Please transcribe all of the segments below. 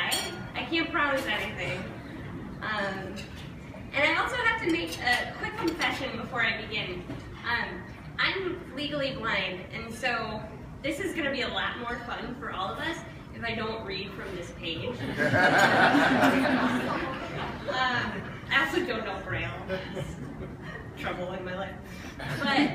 try. I can't promise anything. And I also have to make a quick confession before I begin. I'm legally blind, and so this is going to be a lot more fun for all of us if I don't read from this page. I also don't know Braille. That's trouble in my life. But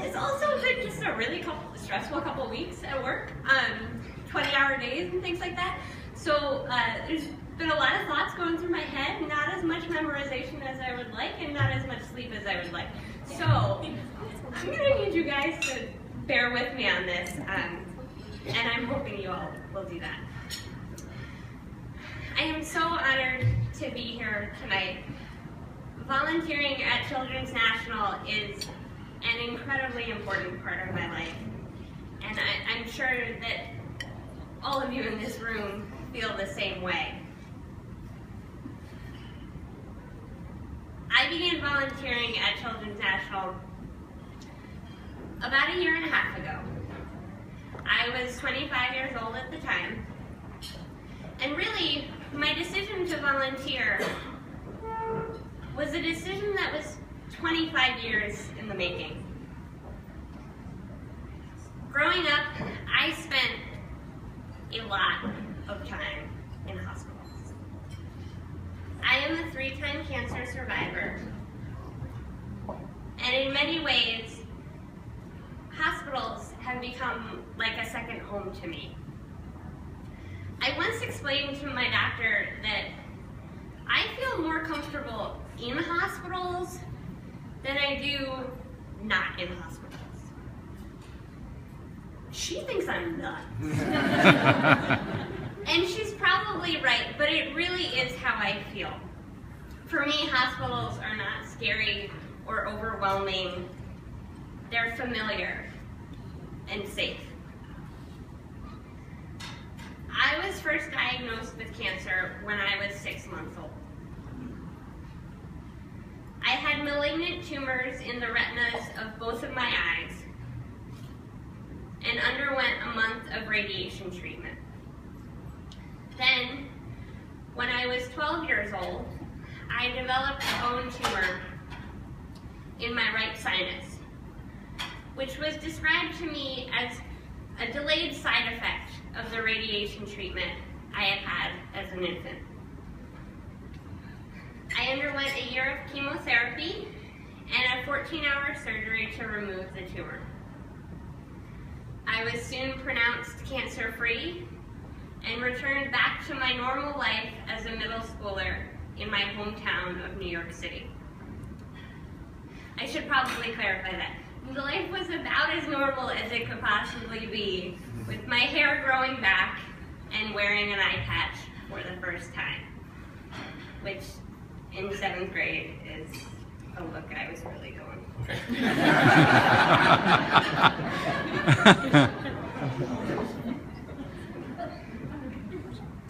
it's also been just a really stressful couple weeks at work, 20-hour days and things like that. So there's been a lot of thoughts going through my head, not as much memorization as I would like, and not as much sleep as I would like. So I'm going to need you guys to bear with me on this, and I'm hoping you all will do that. I am so honored to be here tonight. Volunteering at Children's National is an incredibly important part of my life, and I'm sure that all of you in this room feel the same way. I began volunteering at Children's National about a year and a half ago. I was 25 years old at the time, and really, my decision to volunteer was a decision that was 25 years in the making. Growing up, I spent a lot of time in hospitals. I am a 3-time cancer survivor, and in many ways, hospitals have become like a second home to me. I once explained to my doctor that I feel more comfortable in hospitals than I do not in hospitals. She thinks I'm nuts. And she's probably right, but it really is how I feel. For me, hospitals are not scary or overwhelming. They're familiar and safe. I was first diagnosed with cancer when I was 6 months old. I had malignant tumors in the retinas of both of my eyes and underwent a month of radiation treatment. Then, when I was 12 years old, I developed a bone tumor in my right sinus, which was described to me as a delayed side effect of the radiation treatment I had had as an infant. I underwent a year of chemotherapy and a 14-hour surgery to remove the tumor. I was soon pronounced cancer-free and returned back to my normal life as a middle schooler in my hometown of New York City. I should probably clarify that. The life was about as normal as it could possibly be, with my hair growing back and wearing an eye patch for the first time, which in 7th grade is a look I was really going for.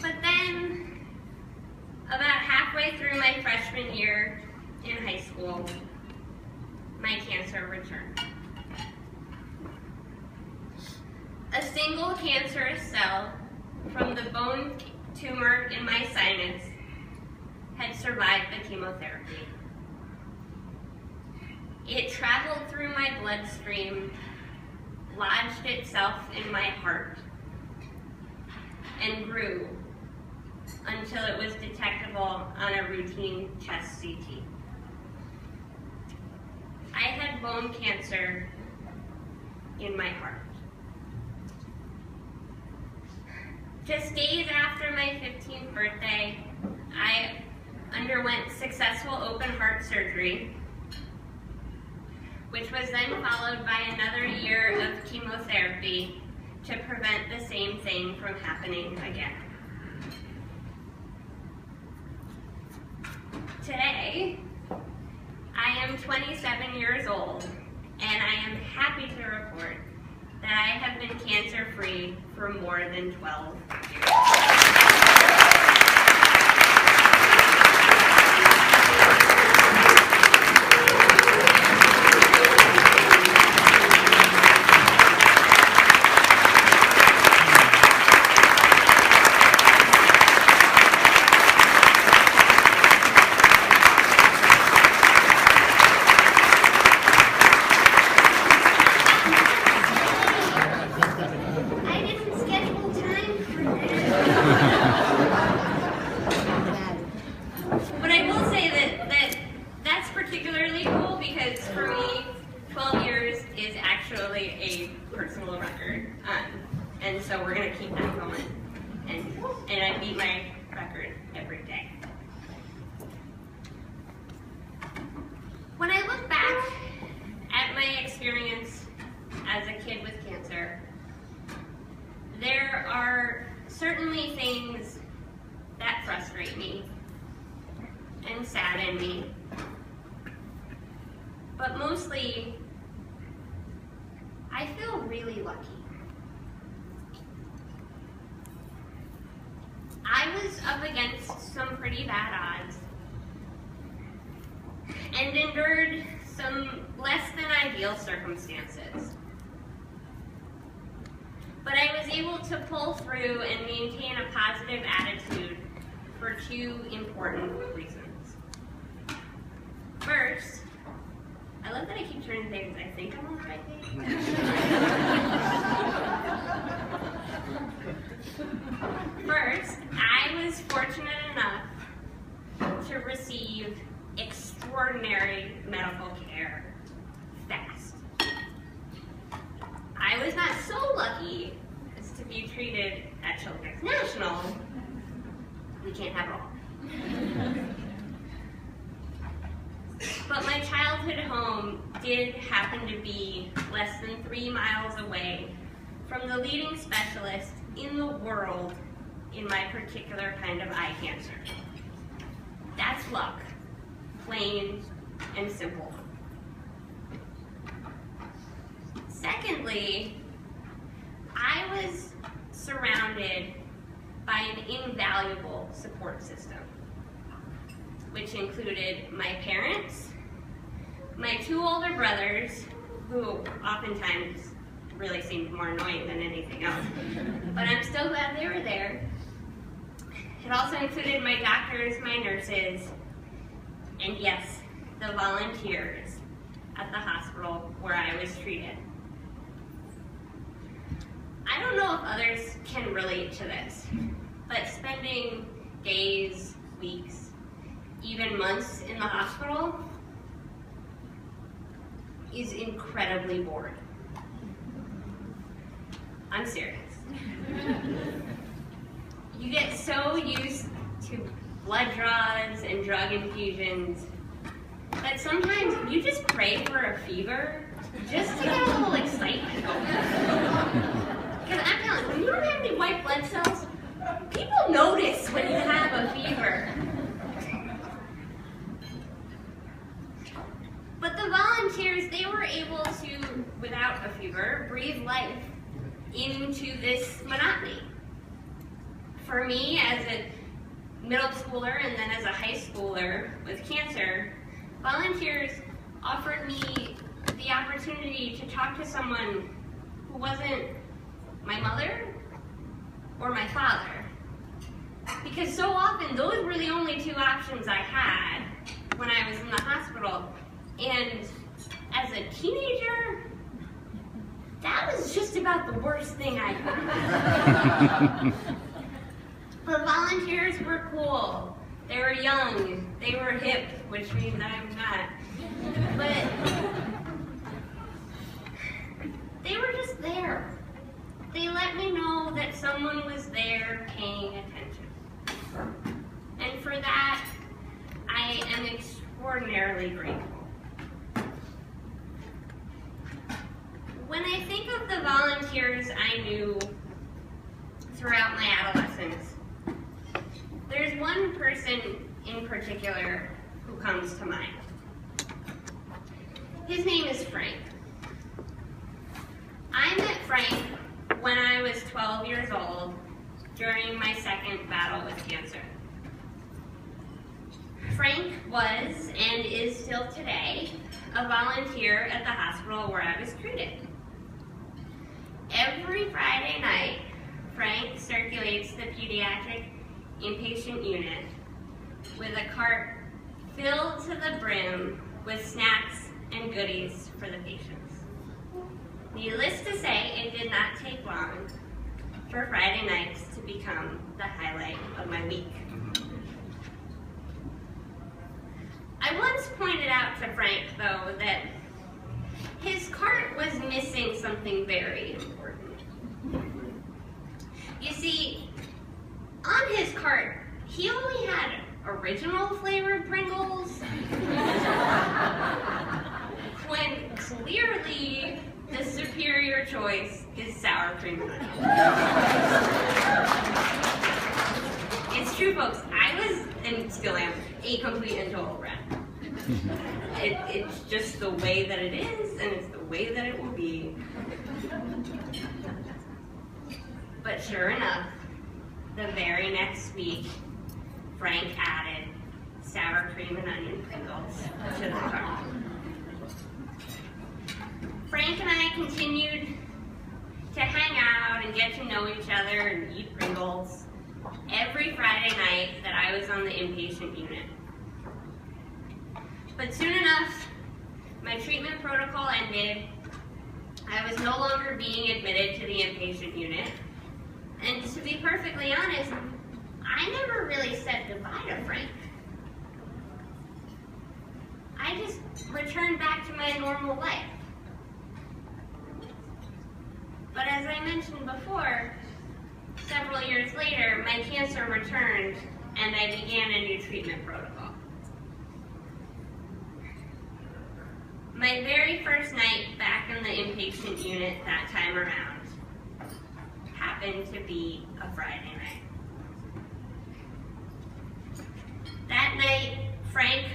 But then, about halfway through my freshman year in high school, my cancer returned. A single cancerous cell from the bone tumor in my sinus had survived the chemotherapy. It traveled through my bloodstream, lodged itself in my heart, and grew until it was detectable on a routine chest CT. I had bone cancer in my heart. Just days after my 15th birthday, I underwent successful open heart surgery, which was then followed by another year of chemotherapy to prevent the same thing from happening again. Today, I am 27 years old, and I am happy to report that I have been cancer-free for more than 12 years. But I will say that's particularly cool because for me, 12 years is actually a personal record. And so we're going to keep that going. And I beat my record every day. When I look back at my experience as a kid with cancer, there are certainly things that frustrate me and sadden me, but mostly I feel really lucky. I was up against some pretty bad odds and endured some less than ideal circumstances. But I was able to pull through and maintain a positive attitude for two important reasons. First, I love that I keep turning things, I think I'm on the right page. First, I was fortunate enough to receive extraordinary medical care fast. I was not so lucky as to be treated at Children's National. We can't have it all. But my childhood home did happen to be less than 3 miles away from the leading specialist in the world in my particular kind of eye cancer. That's luck, plain and simple. Secondly, I was surrounded by an invaluable support system, which included my parents, my 2 older brothers, who oftentimes really seemed more annoying than anything else, but I'm still glad they were there. It also included my doctors, my nurses, and yes, the volunteers at the hospital where I was treated. I don't know if others can relate to this, but spending days, weeks, even months in the hospital is incredibly boring. I'm serious. You get so used to blood draws and drug infusions that sometimes you just pray for a fever just to get a little excitement. Because I'm telling you, when you don't have any white blood cells, people notice when you have a fever. But the volunteers, they were able to, without a fever, breathe life into this monotony. For me, as a middle schooler and then as a high schooler with cancer, volunteers offered me the opportunity to talk to someone who wasn't my mother or my father. Because so often, those were the only 2 options I had when I was in the hospital. And as a teenager, that was just about the worst thing I had. But volunteers were cool. They were young. They were hip, which means I'm not. But they were just there. They let me know that someone was there paying attention. And for that, I am extraordinarily grateful. When I think of the volunteers I knew throughout my adolescence, there's one person in particular who comes to mind. His name is Frank. I met Frank when I was 12 years old during my second battle with cancer. Frank was, and is still today, a volunteer at the hospital where I was treated. Every Friday night, Frank circulates the pediatric inpatient unit with a cart filled to the brim with snacks and goodies for the patients. Needless to say, it did not take long for Friday nights to become the highlight of my week. I once pointed out to Frank, though, that his cart was missing something very important. You see, on his cart, he only had original flavored Pringles, when clearly the superior choice is sour cream and onion. It's true, folks. I was, and still am, a complete and total rat. It's just the way that it is, and it's the way that it will be. But sure enough, the very next week, Frank added sour cream and onion Pringles to the cart. Frank and I continued to hang out and get to know each other and eat Pringles every Friday night that I was on the inpatient unit. But soon enough, my treatment protocol ended. I was no longer being admitted to the inpatient unit. And to be perfectly honest, I never really said goodbye to Frank. I just returned back to my normal life. But as I mentioned before, several years later, my cancer returned and I began a new treatment protocol. My very first night back in the inpatient unit that time around happened to be a Friday night. That night, Frank,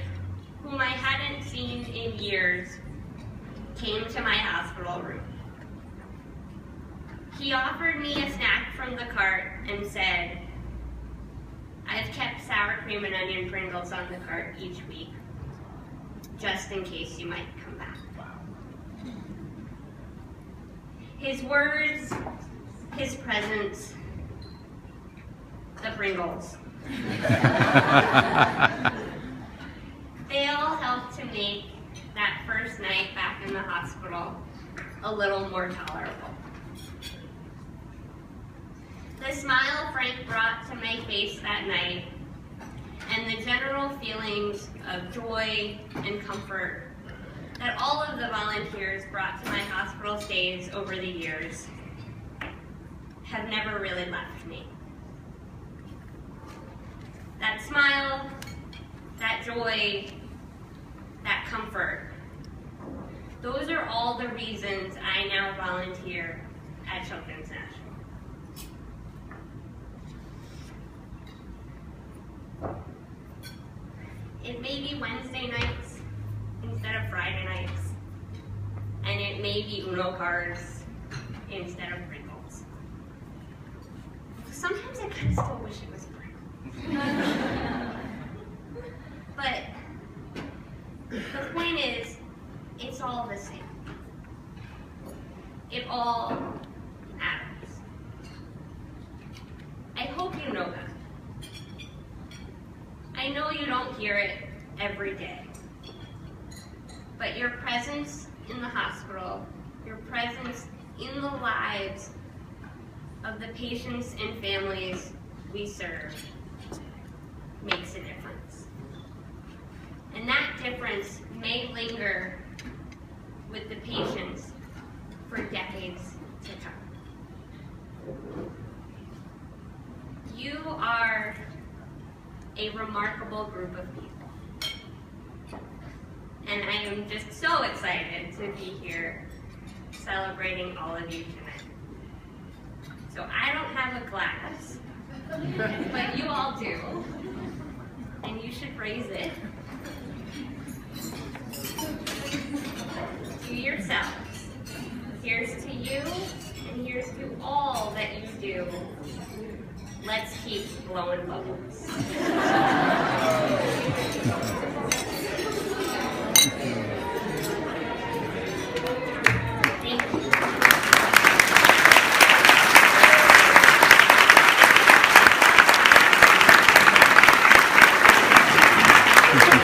whom I hadn't seen in years, came to my hospital room. He offered me a snack from the cart and said, "I've kept sour cream and onion Pringles on the cart each week, just in case you might come back." His words, his presence, the Pringles. They all helped to make that first night back in the hospital a little more tolerable. The smile Frank brought to my face that night, and the general feelings of joy and comfort that all of the volunteers brought to my hospital stays over the years have never really left me. That smile, that joy, that comfort, those are all the reasons I now volunteer at Children's National. It may be Wednesday nights instead of Friday nights, and it may be Uno cards instead of Pringles. Sometimes I kind of still wish it was Pringles. But the point is, it's all the same. It all matters. I hope you know that. I know you don't hear it every day, but your presence in the hospital, your presence in the lives of the patients and families we serve makes a difference. And that difference may linger with the patients for decades to come. You are a remarkable group of people. And I am just so excited to be here celebrating all of you tonight. So I don't have a glass, but you all do. And you should raise it to yourselves. Here's to you, and here's to all that you do. Let's keep blowing bubbles.